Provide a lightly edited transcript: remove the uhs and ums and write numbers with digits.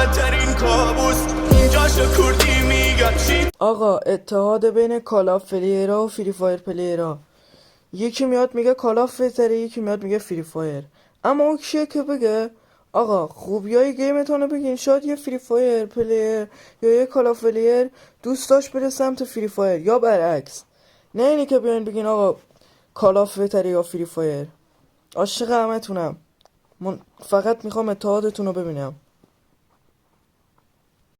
بدترین کابوس اینجاشو کردی میگم. آقا اتحاد بین کالاف پلیرها و فری فایر پلیرها، یکی میاد میگه کالاف بهتره، یکی میاد میگه فری فایر. اما اون کیه که بگه آقا خوبیای گیمتونو بگین؟ شاید یه فری فایر پلیر یا یه کالاف پلیر دوست داشت بره سمت فری فایر یا برعکس. نه اینی که بیاین بگین آقا کالاف بهتره یا فری فایر. عاشق همتونم، من فقط میخوام اتحادتون رو ببینم.